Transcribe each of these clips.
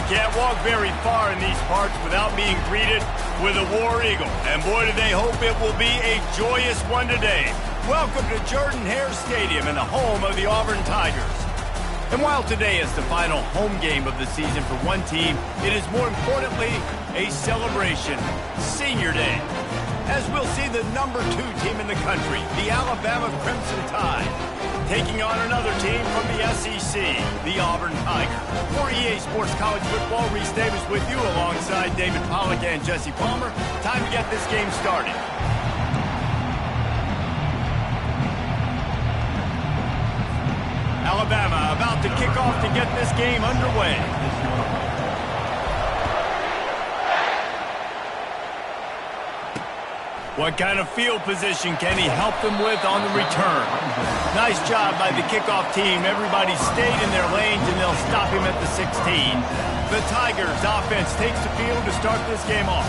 can't walk very far in these parts without being greeted with a War Eagle. And boy, do they hope it will be a joyous one today. Welcome to Jordan-Hare Stadium and the home of the Auburn Tigers. And while today is the final home game of the season for one team, it is more importantly a celebration, Senior Day. As we'll see the number 2 team in the country, the Alabama Crimson Tide, taking on another team from the SEC, the Auburn Tigers. For EA Sports College Football, Reese Davis with you alongside David Pollack and Jesse Palmer. Time to get this game started. Alabama about to kick off to get this game underway. What kind of field position can he help them with on the return? Nice job by the kickoff team. Everybody stayed in their lanes, and they'll stop him at the 16. The Tigers offense takes the field to start this game off.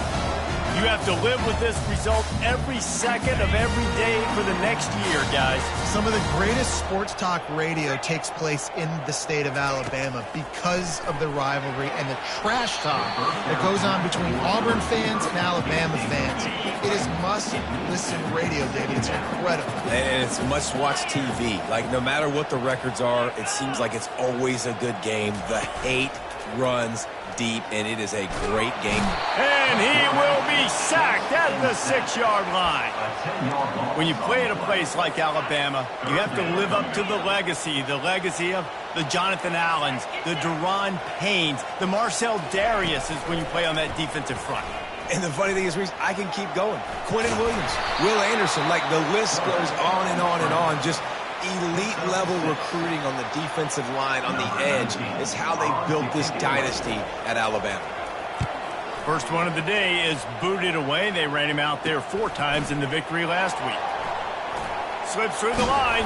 You have to live with this result every second of every day for the next year, guys. Some of the greatest sports talk radio takes place in the state of Alabama because of the rivalry and the trash talk that goes on between Auburn fans and Alabama fans. It is must-listen radio, David. It's incredible. And it's must-watch TV. Like, no matter what the records are, it seems like it's always a good game. The hate runs deep, and it is a great game. And he will be sacked at the 6-yard line. When you play at a place like Alabama, you have to live up to the legacy of the Jonathan Allens, the Deron Paynes, the Marcel Dariuses when you play on that defensive front. And the funny thing is, Reese, I can keep going. Quentin Williams, Will Anderson, like the list goes on and on and on. Just elite-level recruiting on the defensive line, on the edge, is how they built this dynasty at Alabama. First one of the day is booted away. They ran him out there 4 times in the victory last week. Slips through the line,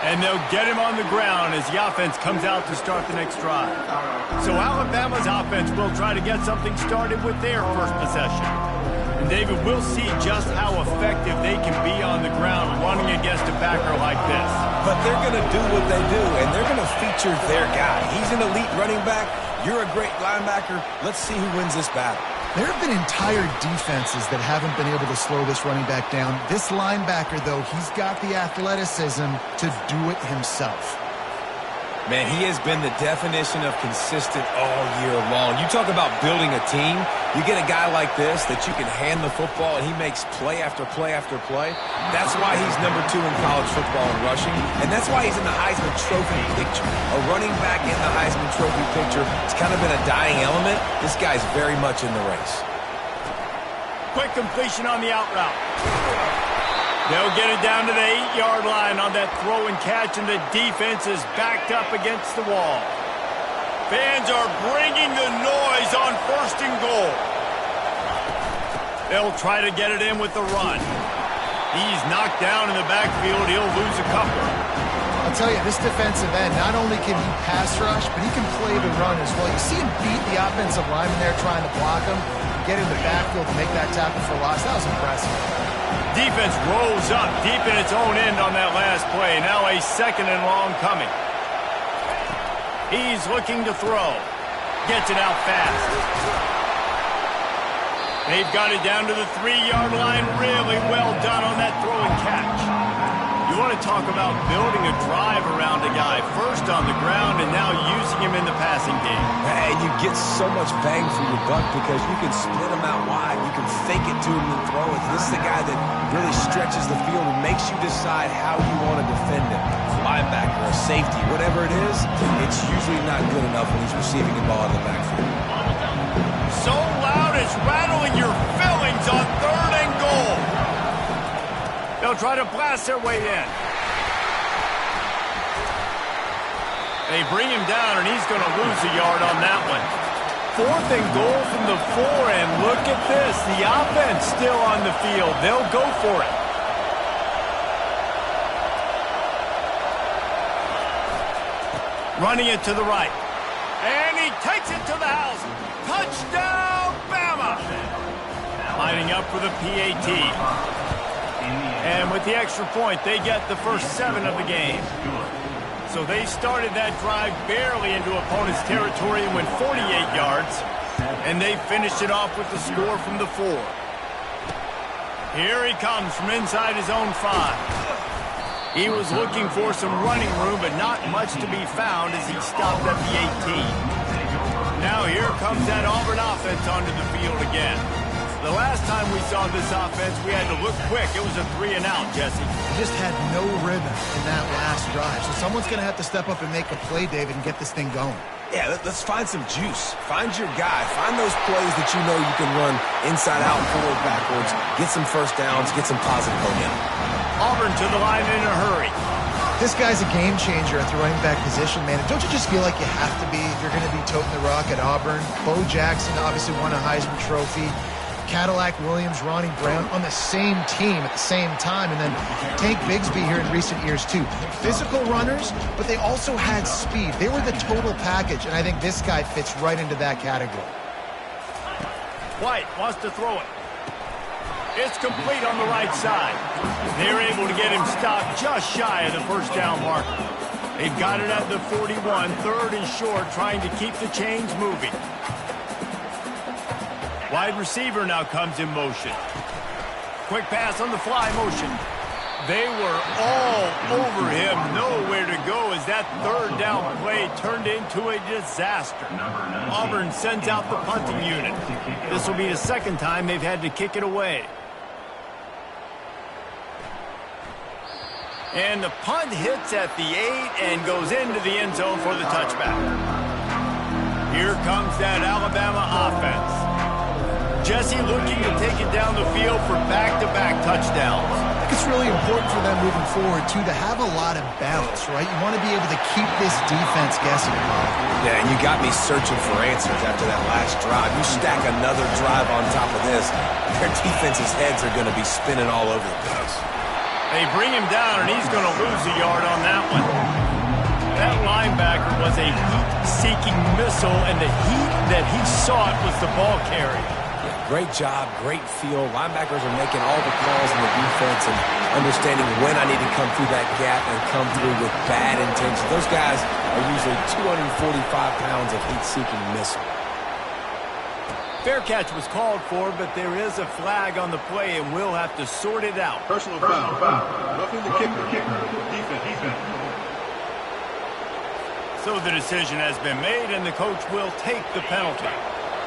and they'll get him on the ground as the offense comes out to start the next drive. So Alabama's offense will try to get something started with their first possession. And David, we'll see just how effective they can be on the ground running against a backer like this. But they're going to do what they do, and they're going to feature their guy. He's an elite running back. You're a great linebacker. Let's see who wins this battle. There have been entire defenses that haven't been able to slow this running back down. This linebacker, though, he's got the athleticism to do it himself. Man, he has been the definition of consistent all year long. You talk about building a team. You get a guy like this that you can hand the football, and he makes play after play after play. That's why he's number 2 in college football in rushing, and that's why he's in the Heisman Trophy picture. A running back in the Heisman Trophy picture. It's kind of been a dying element. This guy's very much in the race. Quick completion on the out route. They'll get it down to the 8-yard line on that throw and catch, and the defense is backed up against the wall. Fans are bringing the noise on 1st and goal. They'll try to get it in with the run. He's knocked down in the backfield. He'll lose a couple. I'll tell you, this defensive end, not only can he pass rush, but he can play the run as well. You see him beat the offensive lineman there trying to block him, get in the backfield to make that tackle for loss. That was impressive. Defense rolls up deep in its own end on that last play. Now a 2nd and long coming. He's looking to throw. Gets it out fast. They've got it down to the 3-yard line. Really well done on that throw and catch. You want to talk about building a drive around a guy. First on the ground and now using him in the passing game. And you get so much bang for your buck because you can split him out wide. You can fake it to him and throw it. This is the guy that really stretches the field and makes you decide how you want to defend him. Linebacker, a safety, whatever it is, it's usually not good enough when he's receiving the ball in the backfield. So loud it's rattling your fillings on 3rd and goal. They'll try to blast their way in. They bring him down, and he's going to lose a yard on that one. 4th and goal from the 4, and look at this. The offense still on the field. They'll go for it. Running it to the right. And he takes it to the house. Touchdown, Bama! Lining up for the PAT. And with the extra point, they get the first 7 of the game. So they started that drive barely into opponent's territory and went 48 yards. And they finished it off with the score from the 4. Here he comes from inside his own 5. He was looking for some running room, but not much to be found as he stopped at the 18. Now here comes that Auburn offense onto the field again. The last time we saw this offense, we had to look quick. It was a 3-and-out, Jesse. Just had no rhythm in that last drive. So someone's going to have to step up and make a play, David, and get this thing going. Yeah, let's find some juice. Find your guy. Find those plays that you know you can run inside out, forward, backwards. Get some first downs. Get some positive momentum. Auburn to the line in a hurry. This guy's a game changer at the running back position, man. Don't you just feel like you have to be if you're going to be toting the rock at Auburn? Bo Jackson obviously won a Heisman Trophy. Cadillac Williams, Ronnie Brown on the same team at the same time. And then Tank Bigsby here in recent years, too. Physical runners, but they also had speed. They were the total package, and I think this guy fits right into that category. White wants to throw it. It's complete on the right side. They're able to get him stopped just shy of the first down marker. They've got it at the 41, 3rd and short, trying to keep the chains moving. Wide receiver now comes in motion. Quick pass on the fly motion. They were all over him, nowhere to go as that 3rd down play turned into a disaster. Auburn sends out the punting unit. This will be the 2nd time they've had to kick it away. And the punt hits at the 8 and goes into the end zone for the touchback. Here comes that Alabama offense. Jesse looking to take it down the field for back-to-back touchdowns. I think it's really important for them moving forward, too, to have a lot of balance, right? You want to be able to keep this defense guessing. Yeah, and you got me searching for answers after that last drive. You stack another drive on top of this, their defense's heads are going to be spinning all over the place. They bring him down, and he's going to lose a yard on that one. That linebacker was a heat-seeking missile, and the heat that he sought was the ball carrier. Great job, great feel. Linebackers are making all the calls in the defense and understanding when I need to come through that gap and come through with bad intentions. Those guys are usually 245 pounds of heat-seeking missile. Fair catch was called for, but there is a flag on the play, and we'll have to sort it out. Personal foul. Roughing the kicker. Defense. So the decision has been made, and the coach will take the penalty.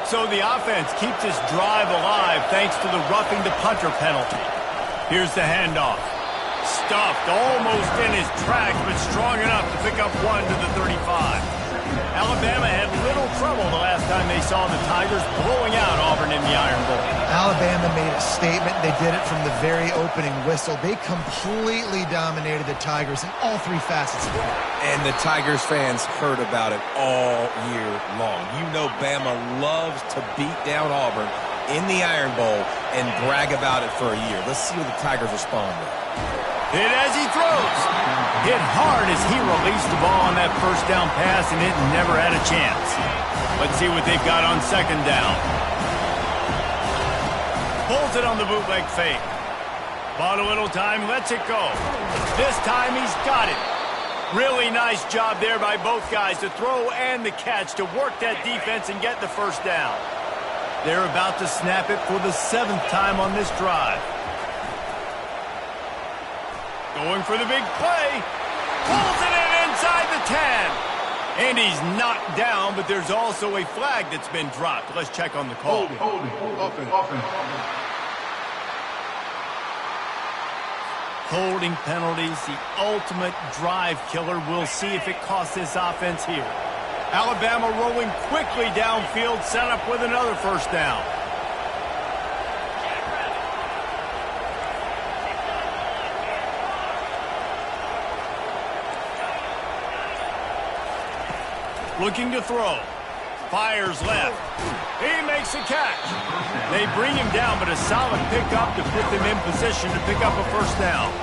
So the offense keeps this drive alive thanks to the roughing the punter penalty. Here's the handoff. Stuffed almost in his tracks, but strong enough to pick up 1 to the 35. Alabama had little trouble the last time they saw the Tigers blowing out Auburn in the Iron Bowl. Alabama made a statement. They did it from the very opening whistle. They completely dominated the Tigers in all 3 facets of the game. And the Tigers fans heard about it all year long. You know Bama loves to beat down Auburn in the Iron Bowl and brag about it for a year. Let's see what the Tigers respond with. Hit as he throws. Hit hard as he released the ball on that first down pass, and it never had a chance. Let's see what they've got on 2nd down. Pulls it on the bootleg fake. Bought a little time, lets it go. This time he's got it. Really nice job there by both guys to throw and the catch to work that defense and get the first down. They're about to snap it for the 7th time on this drive. Going for the big play. Pulls it in inside the 10. And he's knocked down, but there's also a flag that's been dropped. Let's check on the call. Offense. Holding penalties, the ultimate drive killer. We'll see if it costs this offense here. Alabama rolling quickly downfield, set up with another first down. Looking to throw. Fires left. He makes a catch. They bring him down, but a solid pickup to put them in position to pick up a first down.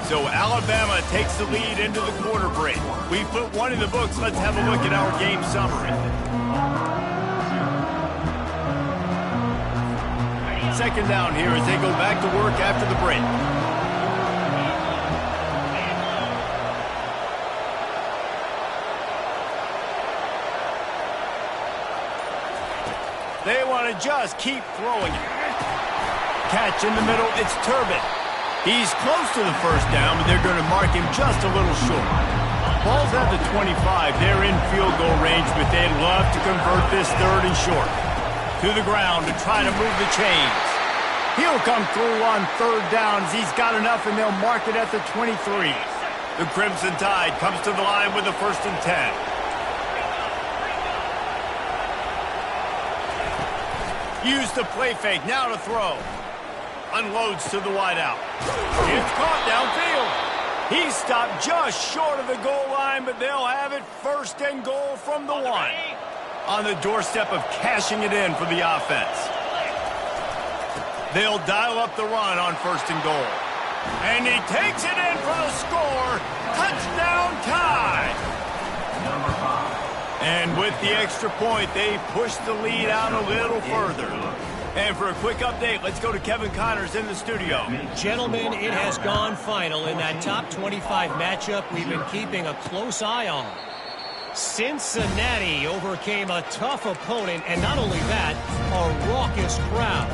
So Alabama takes the lead into the quarter break. We put 1 in the books. Let's have a look at our game summary. Second down here as they go back to work after the break. They want to just keep throwing it. Catch in the middle, it's Turbin. He's close to the first down, but they're going to mark him just a little short. Ball's at the 25. They're in field goal range, but they'd love to convert this third and short. To the ground to try to move the chains. He'll come through on third down as he's got enough, and they'll mark it at the 23. The Crimson Tide comes to the line with the 1st and 10. Use the play fake, now to throw. Unloads to the wideout. It's caught downfield. He's stopped just short of the goal line, but they'll have it 1st and goal from the 1. On the doorstep of cashing it in for the offense. They'll dial up the run on 1st and goal. And he takes it in for the score. Touchdown Tide. And with the extra point, they push the lead out a little further. And for a quick update, let's go to Kevin Connors in the studio. Gentlemen, it has gone final in that top 25 matchup we've been keeping a close eye on. Cincinnati overcame a tough opponent, and not only that, a raucous crowd.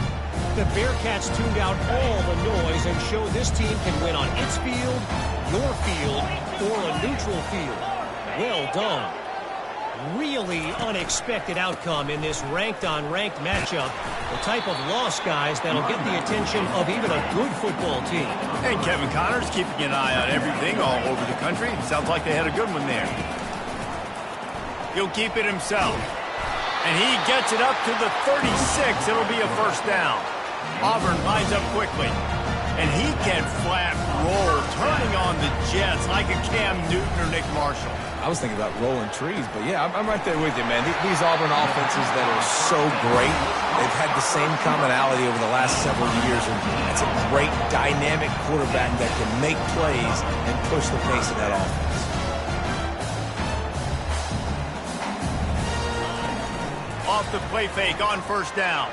The Bearcats tuned out all the noise and showed this team can win on its field, your field, or a neutral field. Well done. Really unexpected outcome in this ranked-on-ranked matchup. The type of loss, guys, that'll get the attention of even a good football team. And Kevin Connors keeping an eye on everything all over the country. Sounds like they had a good one there. He'll keep it himself. And he gets it up to the 36. It'll be a 1st down. Auburn lines up quickly. And he can flat roll, turning on the Jets like a Cam Newton or Nick Marshall. I was thinking about rolling trees, but yeah, I'm right there with you, man. These Auburn offenses that are so great, they've had the same commonality over the last several years, and it's a great dynamic quarterback that can make plays and push the pace of that offense. Off the play fake on 1st down.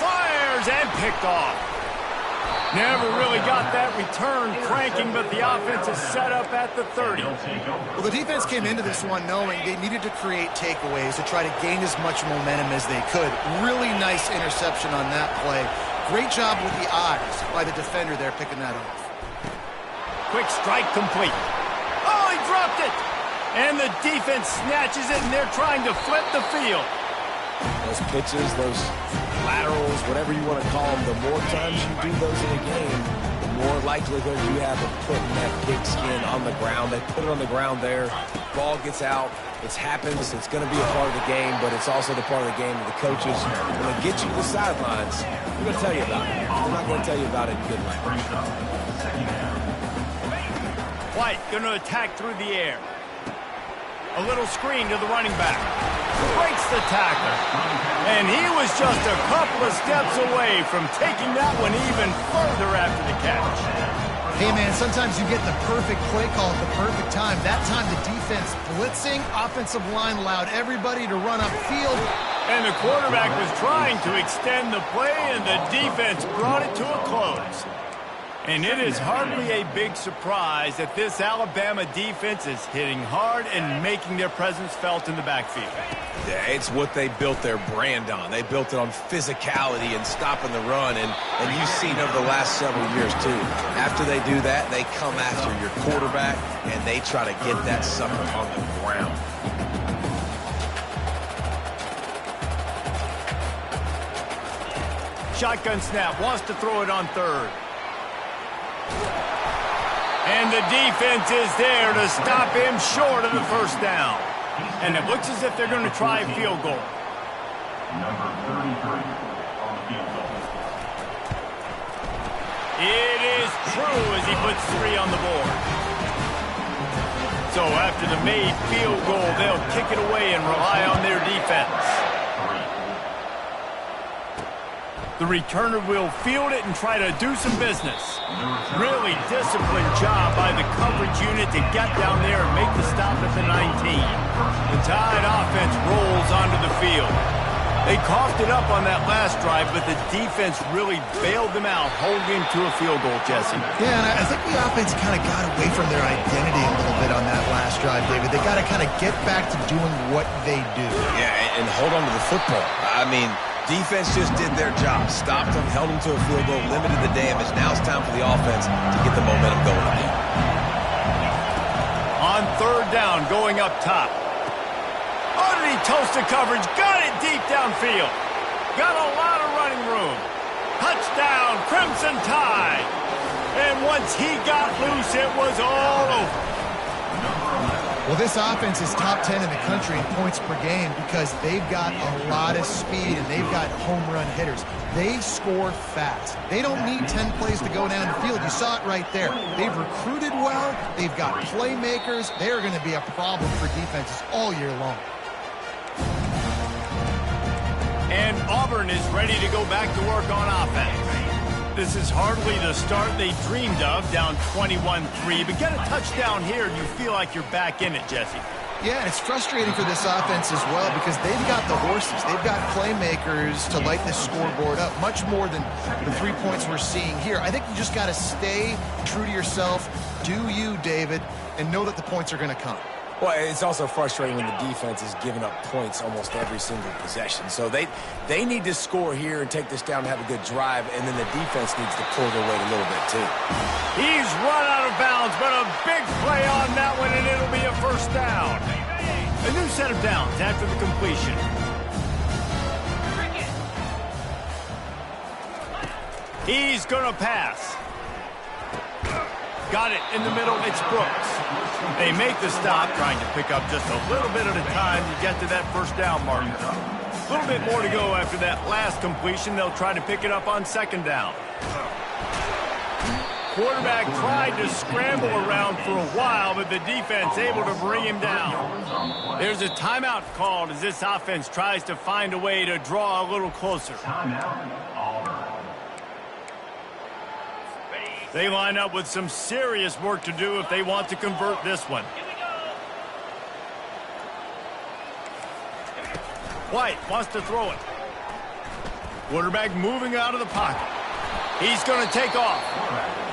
Fires and picked off. Never really got that return cranking, but the offense is set up at the 30. Well, the defense came into this one knowing they needed to create takeaways to try to gain as much momentum as they could. Really nice interception on that play. Great job with the eyes by the defender there picking that off. Quick strike complete. Oh, he dropped it! And the defense snatches it, and they're trying to flip the field. Those pitches, those laterals, whatever you want to call them, the more times you do those in a game, the more likelihood you have of putting that pigskin on the ground. They put it on the ground there. Ball gets out. It happens. It's going to be a part of the game, but it's also the part of the game that the coaches, when they get you to the sidelines, they're going to tell you about it. They're not going to tell you about it in good language. White going to attack through the air. A little screen to the running back. Breaks the tackle. And he was just a couple of steps away from taking that one even further after the catch. Hey, man, sometimes you get the perfect play call at the perfect time. That time the defense blitzing, offensive line allowed everybody to run upfield. And the quarterback was trying to extend the play, and the defense brought it to a close. And it is hardly a big surprise that this Alabama defense is hitting hard and making their presence felt in the backfield. Yeah, it's what they built their brand on. They built it on physicality and stopping the run, and you've seen over the last several years, too. After they do that, they come after your quarterback, and they try to get that sucker on the ground. Shotgun snap, wants to throw it on 3rd. And the defense is there to stop him short of the 1st down. And it looks as if they're going to try a field goal. Number 33 on the field goal. It is true as he puts 3 on the board. So after the made field goal, they'll kick it away and rely on their defense. The returner will field it and try to do some business. Really disciplined job by the coverage unit to get down there and make the stop at the 19. The Tide offense rolls onto the field. They coughed it up on that last drive, but the defense really bailed them out, holding to a field goal, Jesse. Yeah, and I think the offense kind of got away from their identity a little bit on that last drive, David. They got to kind of get back to doing what they do. Yeah, and hold on to the football. I mean, defense just did their job. Stopped them, held them to a field goal, limited the damage. Now it's time for the offense to get the momentum going again. On third down, going up top. Underneath toasted coverage, got it deep downfield. Got a lot of running room. Touchdown, Crimson Tide. And once he got loose, it was all over. Well, this offense is top 10 in the country in points per game because they've got a lot of speed and they've got home run hitters. They score fast. They don't need 10 plays to go down the field. You saw it right there. They've recruited well. They've got playmakers. They're going to be a problem for defenses all year long. And Auburn is ready to go back to work on offense. This is hardly the start they dreamed of, down 21-3, but get a touchdown here and you feel like you're back in it, Jesse. Yeah, and it's frustrating for this offense as well because they've got the horses. They've got playmakers to light this scoreboard up, much more than the 3 points we're seeing here. I think you just got to stay true to yourself, do you, David, and know that the points are going to come. Well, it's also frustrating when the defense is giving up points almost every single possession. So they need to score here and take this down and have a good drive, and then the defense needs to pull their weight a little bit too. He's run out of bounds, but a big play on that one, and it'll be a first down. A new set of downs after the completion. He's going to pass. Got it in the middle. It's Brooks. They make the stop, trying to pick up just a little bit at a time to get to that first down marker. A little bit more to go after that last completion. They'll try to pick it up on second down. Quarterback tried to scramble around for a while, but the defense able to bring him down. There's a timeout called as this offense tries to find a way to draw a little closer. They line up with some serious work to do if they want to convert this one. White wants to throw it. Quarterback moving out of the pocket. He's going to take off.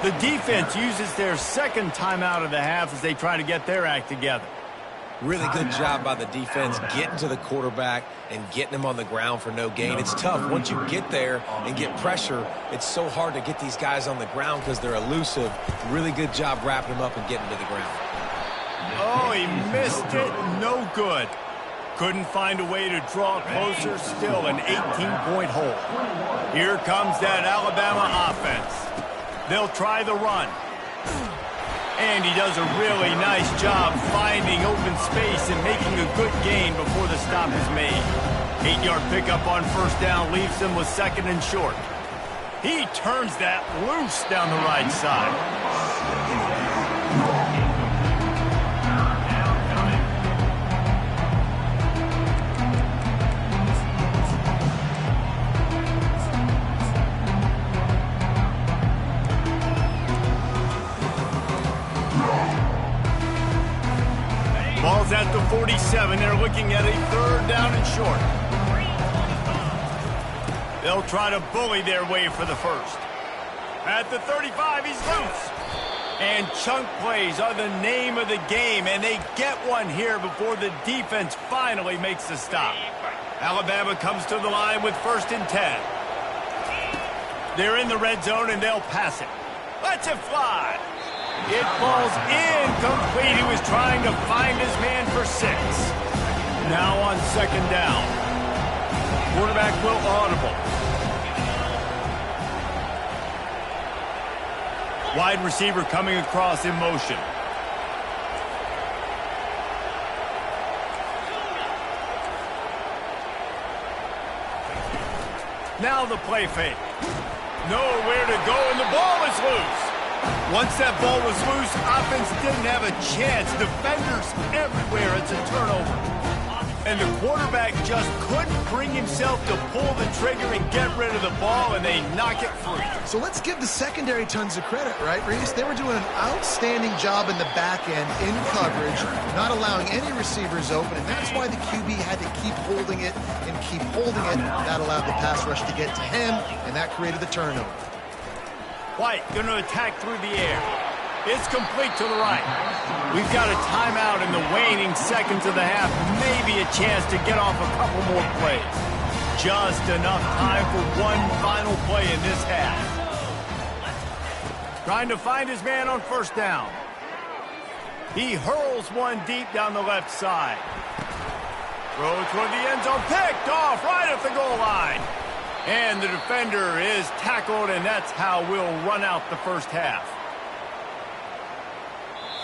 The defense uses their second timeout of the half as they try to get their act together. Really good job by the defense getting to the quarterback and getting him on the ground for no gain. It's tough. Once you get there and get pressure, it's so hard to get these guys on the ground because they're elusive. Really good job wrapping them up and getting to the ground. Oh, he missed it. No good. Couldn't find a way to draw closer. Still an 18-point hole. Here comes that Alabama offense. They'll try the run. And he does a really nice job finding open space and making a good gain before the stop is made. 8-yard pickup on first down leaves them with second and short. He turns that loose down the right side. Ball's at the 47. They're looking at a third down and short. They'll try to bully their way for the first. At the 35, he's loose. And chunk plays are the name of the game, and they get one here before the defense finally makes the stop. Alabama comes to the line with first and 10. They're in the red zone, and they'll pass it. Let's it fly. It falls incomplete. He was trying to find his man for 6. Now on second down. Quarterback will audible. Wide receiver coming across in motion. Now the play fake. Nowhere to go, and the ball is loose. Once that ball was loose, offense didn't have a chance. Defenders everywhere. It's a turnover. And the quarterback just couldn't bring himself to pull the trigger and get rid of the ball, and they knock it free. So let's give the secondary tons of credit, right, Reese? They were doing an outstanding job in the back end, in coverage, not allowing any receivers open, and that's why the QB had to keep holding it and keep holding it. That allowed the pass rush to get to him, and that created the turnover. White going to attack through the air. It's complete to the right. We've got a timeout in the waning seconds of the half. Maybe a chance to get off a couple more plays. Just enough time for one final play in this half. Trying to find his man on first down. He hurls one deep down the left side. Throw toward the end zone. Picked off right at the goal line. And the defender is tackled, and that's how we'll run out the first half.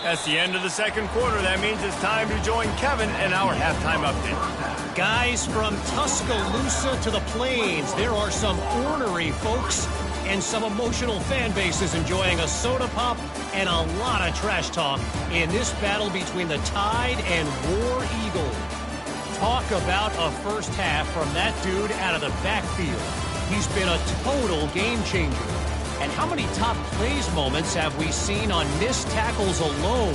That's the end of the second quarter. That means it's time to join Kevin in our halftime update. Guys, from Tuscaloosa to the Plains, there are some ornery folks and some emotional fan bases enjoying a soda pop and a lot of trash talk in this battle between the Tide and War Eagle. Talk about a first half from that dude out of the backfield. He's been a total game changer. And how many top plays moments have we seen on missed tackles alone?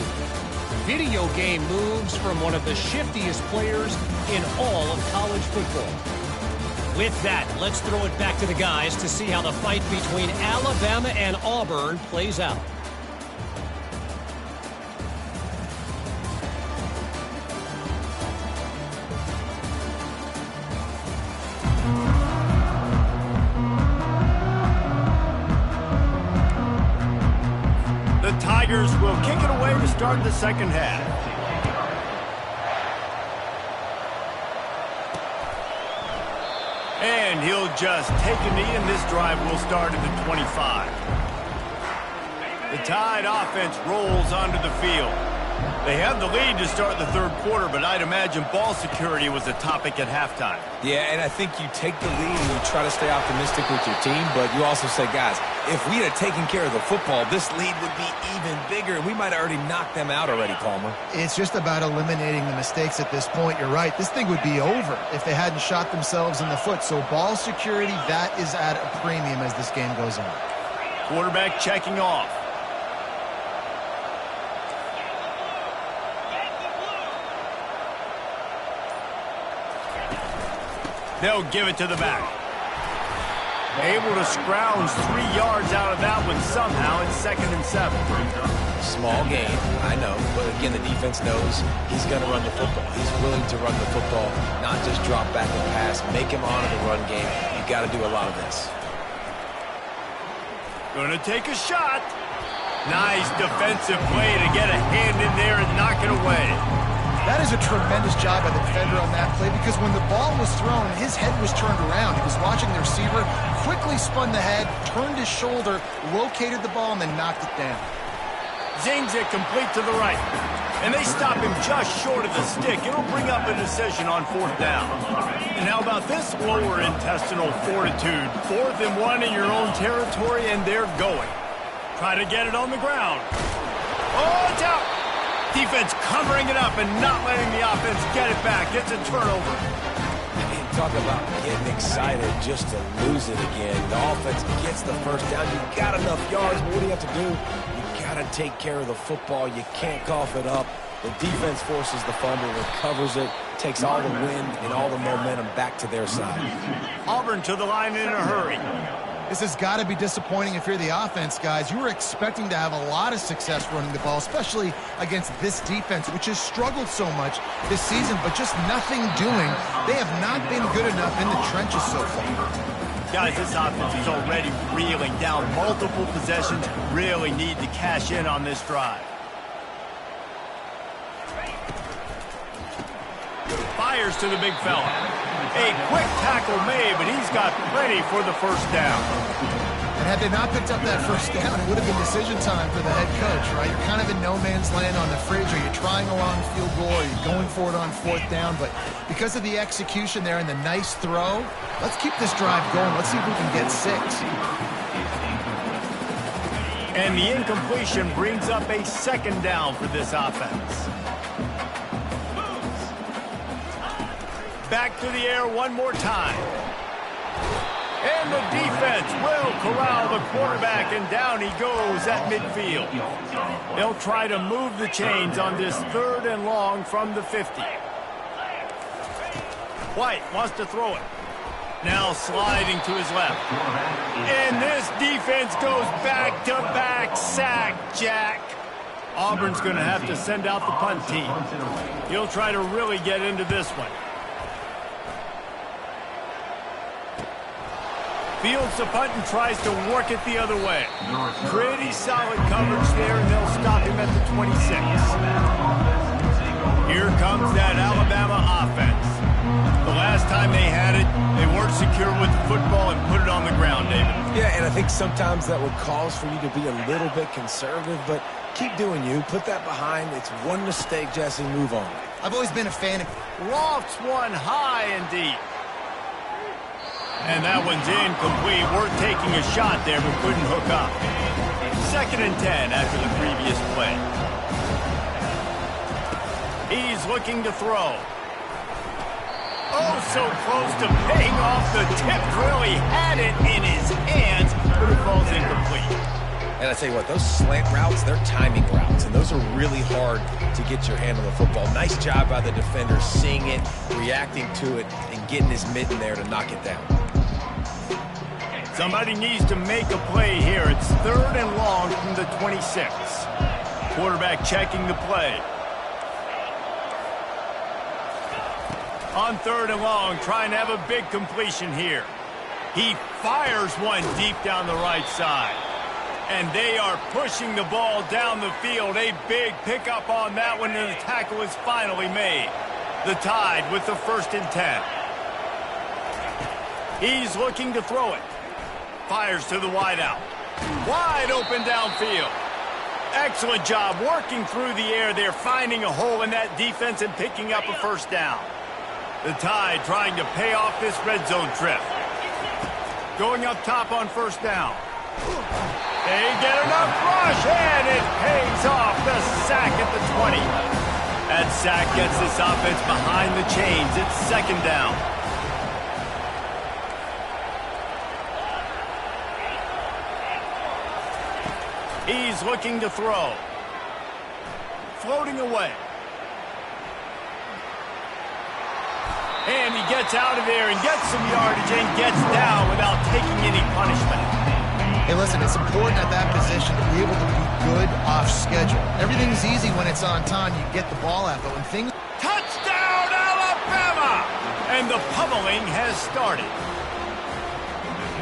Video game moves from one of the shiftiest players in all of college football. With that, let's throw it back to the guys to see how the fight between Alabama and Auburn plays out. Tigers will kick it away to start the second half. And he'll just take a knee, and this drive will start at the 25. The Tide offense rolls onto the field. They have the lead to start the third quarter, but I'd imagine ball security was a topic at halftime. Yeah, and I think you take the lead and you try to stay optimistic with your team, but you also say, guys, if we had taken care of the football, this lead would be even bigger, and we might have already knocked them out already, Palmer. It's just about eliminating the mistakes at this point. You're right. This thing would be over if they hadn't shot themselves in the foot. So ball security, that is at a premium as this game goes on. Quarterback checking off. They'll give it to the back. Able to scrounge 3 yards out of that one somehow. It's 2nd and 7. Small gain, I know, but again, the defense knows he's going to run the football. He's willing to run the football, not just drop back and pass, make him honor the run game. You got to do a lot of this. Going to take a shot. Nice defensive play to get a hand in there and knock it away. That is a tremendous job by the defender on that play, because when the ball was thrown, his head was turned around. He was watching the receiver, quickly spun the head, turned his shoulder, located the ball, and then knocked it down. Zings it complete to the right. And they stop him just short of the stick. It'll bring up a decision on 4th down. And how about this lower intestinal fortitude? 4th and 1 in your own territory, and they're going. Try to get it on the ground. Oh, it's out. Defense covering it up and not letting the offense get it back. It's a turnover. And talk about getting excited just to lose it again. The offense gets the first down. You got enough yards, but what do you have to do? You got to take care of the football. You can't cough it up. The defense forces the fumble, recovers it, takes all the wind and all the momentum back to their side. Auburn to the line in a hurry. This has got to be disappointing if you're the offense, guys. You were expecting to have a lot of success running the ball, especially against this defense, which has struggled so much this season, but just nothing doing. They have not been good enough in the trenches so far. Guys, this offense is already reeling down multiple possessions. Really need to cash in on this drive. Fires to the big fella. A quick tackle made, but he's got plenty for the first down. And had they not picked up that first down, it would have been decision time for the head coach, right? You're kind of in no man's land on the fridge. Are you trying a long field goal? Are you going for it on 4th down? But because of the execution there and the nice throw, let's keep this drive going. Let's see if we can get 6. And the incompletion brings up a 2nd down for this offense. back to the air one more time. And the defense will corral the quarterback, and down he goes at midfield. They'll try to move the chains on this 3rd and long from the 50. White wants to throw it. Now sliding to his left. And this defense goes back-to-back sack, Jack. Auburn's going to have to send out the punt team. He'll try to really get into this one. Fields the punt and tries to work it the other way. Pretty solid coverage there, and they'll stop him at the 26. Here comes that Alabama offense. The last time they had it, they weren't secure with the football and put it on the ground, David. Yeah, and I think sometimes that would cause for you to be a little bit conservative, but keep doing you. Put that behind. It's one mistake, Jesse. Move on. I've always been a fan of... Lofts one high and deep. And that one's incomplete. We're taking a shot there, but couldn't hook up. 2nd and 10 after the previous play. He's looking to throw. Oh, so close to paying off the tip. Really had it in his hands, but it falls incomplete. And I tell you what, those slant routes, they're timing routes, and those are really hard to get your hand on the football. Nice job by the defender seeing it, reacting to it, and getting his mitten there to knock it down. Somebody needs to make a play here. It's 3rd and long from the 26. Quarterback checking the play. On 3rd and long, trying to have a big completion here. He fires one deep down the right side. And they are pushing the ball down the field. A big pickup on that one, and the tackle is finally made. The Tide with the 1st and 10. He's looking to throw it. Fires to the wideout. Wide open downfield. Excellent job working through the air there, finding a hole in that defense and picking up a 1st down. The Tide trying to pay off this red zone trip. Going up top on 1st down. They get enough rush, and it pays off. The sack at the 20. That sack gets this offense behind the chains. It's 2nd down. He's looking to throw. Floating away. And he gets out of there and gets some yardage and gets down without taking any punishment. Hey, listen, it's important at that position to be able to be good off schedule. Everything's easy when it's on time. You get the ball out, but when things... Touchdown, Alabama! And the pummeling has started.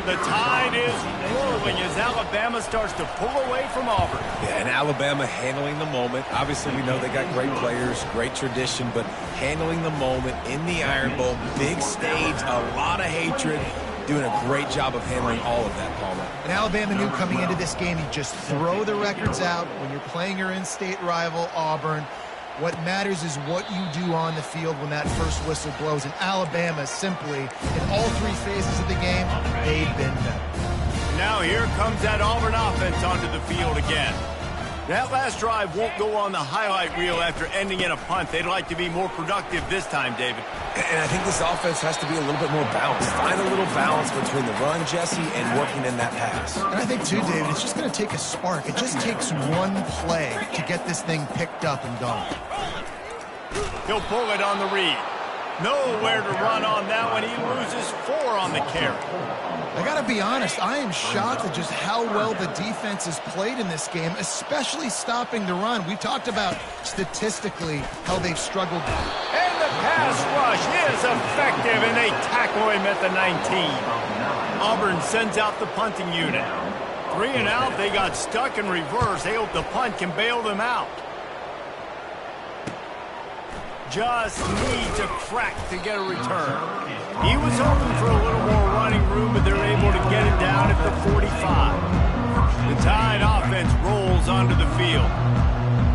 The Tide is rolling as Alabama starts to pull away from Auburn. Yeah, and Alabama handling the moment. Obviously, we know they got great players, great tradition, but handling the moment in the Iron Bowl, big stage, a lot of hatred, doing a great job of handling all of that, Palmer. And Alabama knew coming into this game, you just throw the records out when you're playing your in-state rival, Auburn. What matters is what you do on the field when that first whistle blows. And Alabama simply, in all 3 phases of the game, they've been better. Now here comes that Auburn offense onto the field again. That last drive won't go on the highlight reel after ending in a punt. They'd like to be more productive this time, David. And I think this offense has to be a little bit more balanced. Find a little balance between the run, Jesse, and working in that pass. And I think, too, David, it's just going to take a spark. It just takes one play to get this thing picked up and going. He'll pull it on the read. Nowhere to run on that one. He loses 4 on the carry. I got to be honest, I am shocked at just how well the defense has played in this game, especially stopping the run. We talked about statistically how they've struggled. And the pass rush is effective, and they tackle him at the 19. Auburn sends out the punting unit. 3 and out, they got stuck in reverse. They hope the punt can bail them out. Just needs a crack to get a return. He was hoping for a little more running room, but they're able to get it down at the 45. The Tide offense rolls onto the field.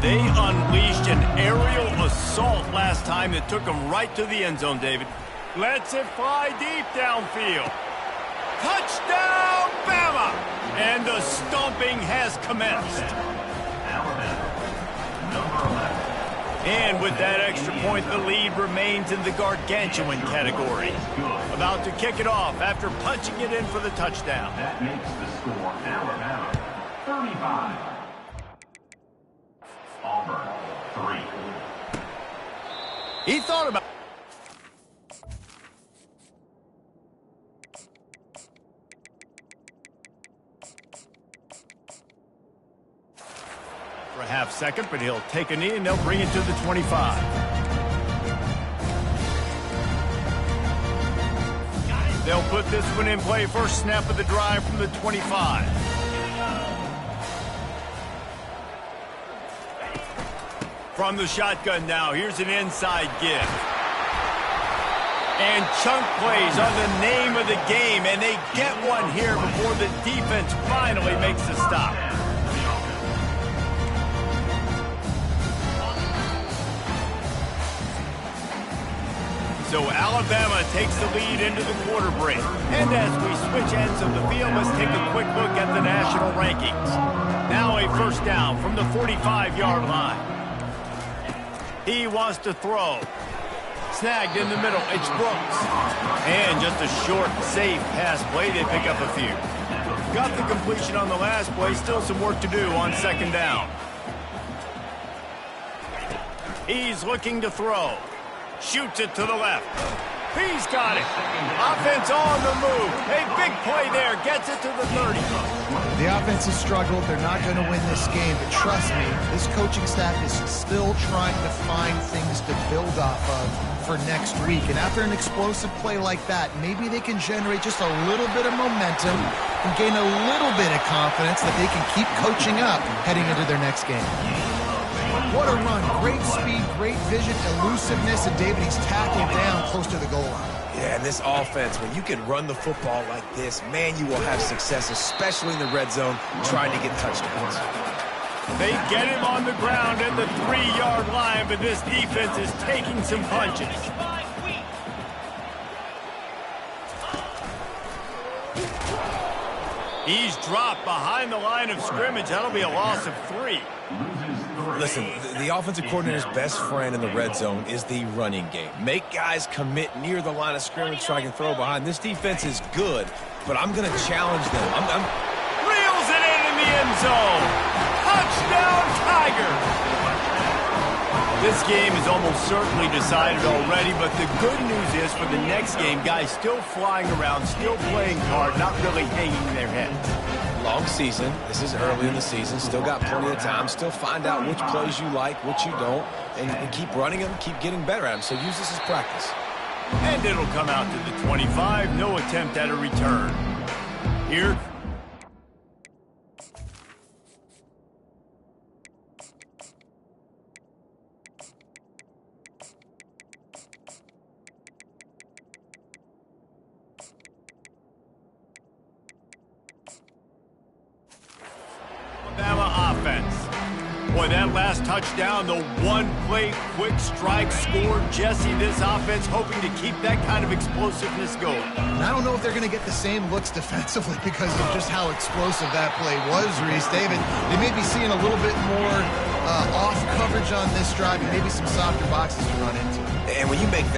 They unleashed an aerial assault last time that took them right to the end zone, David. Lets it fly deep downfield. Touchdown, Bama! And the stomping has commenced. And with that extra point, the lead remains in the gargantuan category. About to kick it off after punching it in for the touchdown. That makes the score Alabama 35. Auburn 3. He thought about for a half second, but he'll take a knee and they'll bring it to the 25. They'll put this one in play. First snap of the drive from the 25. From the shotgun now, here's an inside give. And chunk plays are the name of the game, and they get one here before the defense finally makes a stop. So Alabama takes the lead into the quarter break. And as we switch ends of the field, let's take a quick look at the national rankings. Now a first down from the 45-yard line. He wants to throw. Snagged in the middle. It's Brooks. And just a short, safe pass play. They pick up a few. Got the completion on the last play. Still some work to do on second down. He's looking to throw. Shoots it to the left. He's got it. Offense on the move. A big play there. Gets it to the 30. The offense has struggled. They're not going to win this game. But trust me, this coaching staff is still trying to find things to build off of for next week. And after an explosive play like that, maybe they can generate just a little bit of momentum and gain a little bit of confidence that they can keep coaching up heading into their next game. What a run. Great speed, great vision, elusiveness, and David, he's tackled down close to the goal line. Yeah, and this offense, when you can run the football like this, man, you will have success, especially in the red zone, trying to get touchdowns. They get him on the ground at the 3-yard line, but this defense is taking some punches. He's dropped behind the line of scrimmage. That'll be a loss of 3. Listen, the offensive coordinator's best friend in the red zone is the running game. Make guys commit near the line of scrimmage so I can throw behind. This defense is good, but I'm going to challenge them. Reels it in the end zone. Touchdown, Tiger. This game is almost certainly decided already, but the good news is for the next game, guys still flying around, still playing hard, not really hanging their heads. Long season. This is early in the season. Still got plenty of time. Still find out which plays you like, which you don't, and keep running them, keep getting better at them. So use this as practice. And it'll come out to the 25. No attempt at a return. Here. Alabama offense. Boy, that last touchdown, the one-play quick strike score. Jesse, this offense hoping to keep that kind of explosiveness going. And I don't know if they're going to get the same looks defensively because of just how explosive that play was, Reese. David, they may be seeing a little bit more off coverage on this drive and maybe some softer boxes to run into. And when you make that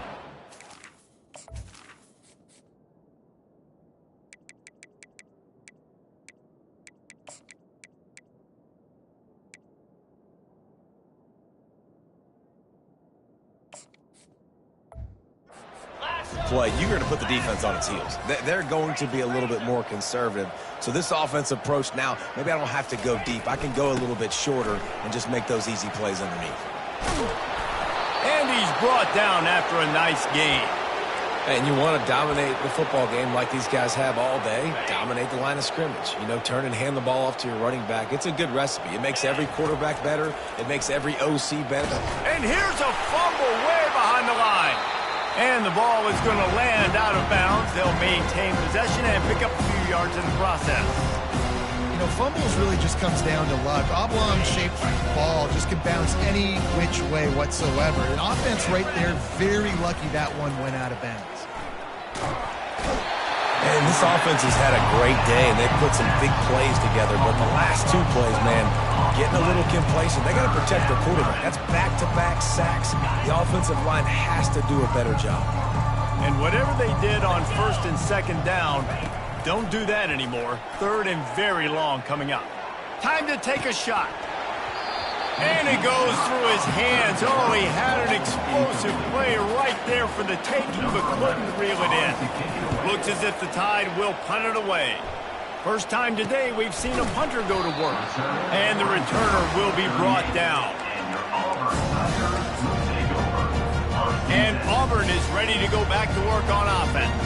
play, you're going to put the defense on its heels. They're going to be a little bit more conservative. So this offense approach now, maybe I don't have to go deep. I can go a little bit shorter and just make those easy plays underneath. And he's brought down after a nice game. And you want to dominate the football game like these guys have all day. Dominate the line of scrimmage. You know, turn and hand the ball off to your running back. It's a good recipe. It makes every quarterback better. It makes every OC better. And here's a fumble way behind the line. And the ball is going to land out of bounds. They'll maintain possession and pick up a few yards in the process. You know, fumbles really just comes down to luck. Oblong-shaped ball just can bounce any which way whatsoever. An offense right there, very lucky that one went out of bounds. And this offense has had a great day, and they've put some big plays together. But the last two plays, man, getting a little complacent. They got to protect their quarterback. That's back-to-back sacks. The offensive line has to do a better job. And whatever they did on first and second down, don't do that anymore. Third and very long coming up. Time to take a shot. And it goes through his hands. Oh, he had an explosive play right there for the taking, but couldn't reel it in. Looks as if the Tide will punt it away. First time today we've seen a punter go to work. And the returner will be brought down. And Auburn is ready to go back to work on offense.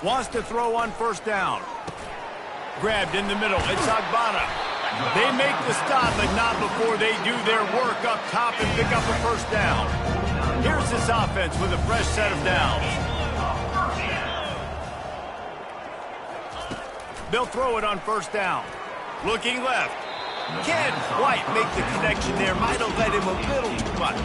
Wants to throw on first down. Grabbed in the middle. It's Agbana. They make the stop, but not before they do their work up top and pick up a first down. Here's this offense with a fresh set of downs. They'll throw it on first down. Looking left. Can't quite make the connection there. Might have let him a little too much.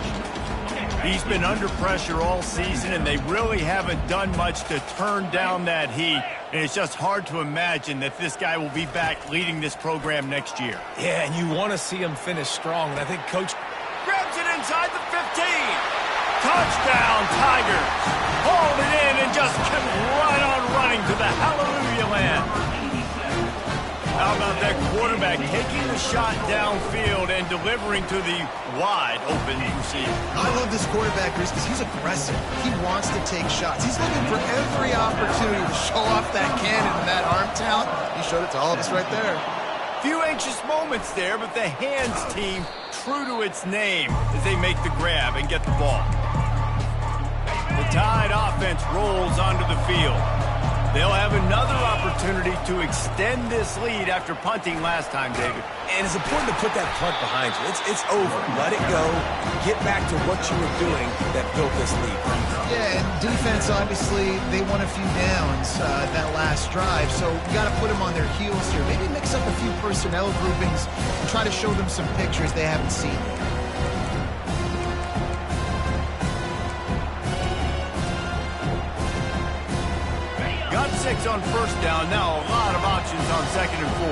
He's been under pressure all season, and they really haven't done much to turn down that heat. And it's just hard to imagine that this guy will be back leading this program next year. Yeah, and you want to see him finish strong. And I think Coach grabs it inside the 15. Touchdown, Tigers. Hauled it in and just kept right on running to the hallelujah land. How about that quarterback taking the shot downfield and delivering to the wide open receiver? I love this quarterback, Chris, because he's aggressive. He wants to take shots. He's looking for every opportunity to show off that cannon and that arm talent. He showed it to all of us right there. Few anxious moments there, but the hands team true to its name as they make the grab and get the ball. The Tide offense rolls onto the field. They'll have another opportunity to extend this lead after punting last time, David. And it's important to put that punt behind you. It's over. Let it go. Get back to what you were doing that built this lead. Yeah, and defense, obviously, they won a few downs that last drive, so you got to put them on their heels here. Maybe mix up a few personnel groupings and try to show them some pictures they haven't seen yet. Got 6 on first down. Now a lot of options on second and 4.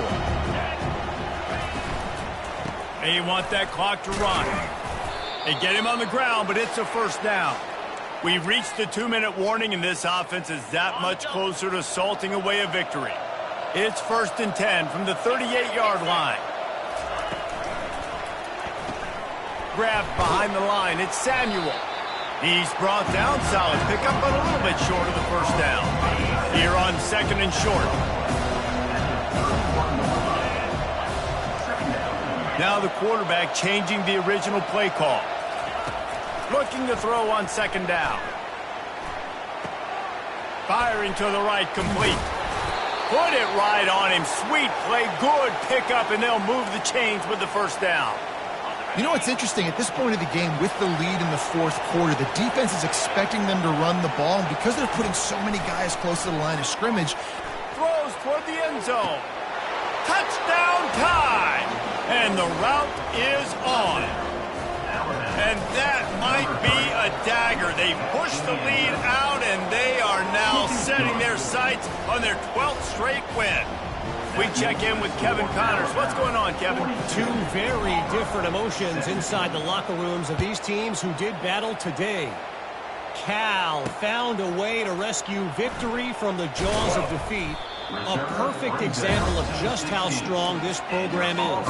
They want that clock to run. They get him on the ground, but it's a first down. We've reached the 2-minute warning, and this offense is that much closer to salting away a victory. It's 1st and 10 from the 38-yard line. Grabbed behind the line. It's Samuel. He's brought down. Solid pickup, but a little bit short of the first down. Here on second and short. Now the quarterback changing the original play call. Looking to throw on second down. Firing to the right, complete. Put it right on him. Sweet play, good pickup, and they'll move the chains with the first down. You know what's interesting? At this point of the game, with the lead in the fourth quarter, the defense is expecting them to run the ball, and because they're putting so many guys close to the line of scrimmage, throws toward the end zone. Touchdown time! And the route is on. And that might be a dagger. They push the lead out, and they are now setting their sights on their 12th straight win. We check in with Kevin Connors. What's going on, Kevin? Two very different emotions inside the locker rooms of these teams who did battle today. Cal found a way to rescue victory from the jaws of defeat. A perfect example of just how strong this program is.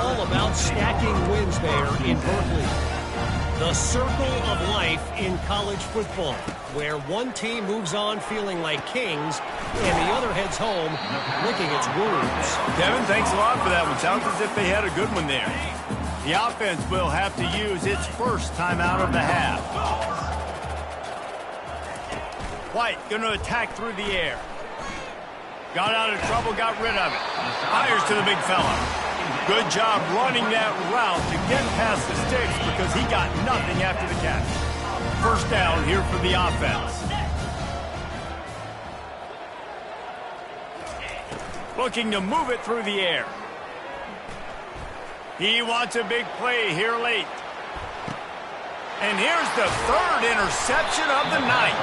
All about stacking wins there in Berkeley. The circle of life in college football, where one team moves on feeling like kings and the other heads home licking its wounds. Kevin, thanks a lot for that one. Sounds as if they had a good one there. The offense will have to use its first timeout of the half. White going to attack through the air. Got out of trouble, got rid of it. Fires to the big fella. Good job running that route to get past the sticks because he got nothing after the catch. First down here for the offense. Looking to move it through the air. He wants a big play here late. And here's the third interception of the night.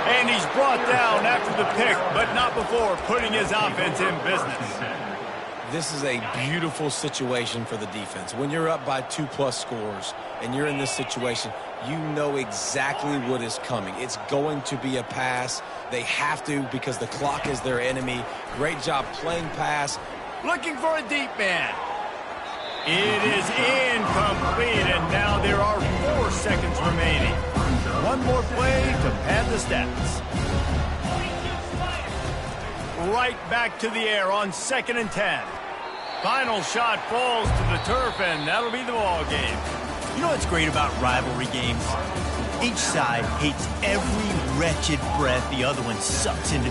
And he's brought down after the pick, but not before putting his offense in business. This is a beautiful situation for the defense. When you're up by 2+ scores and you're in this situation, you know exactly what is coming. It's going to be a pass. They have to because the clock is their enemy. Great job playing pass. Looking for a deep man. It is incomplete, and now there are 4 seconds remaining. One more play to pad the stats. Right back to the air on 2nd and 10. Final shot falls to the turf, and that'll be the ball game. You know what's great about rivalry games? Each side hates every wretched breath the other one sucks into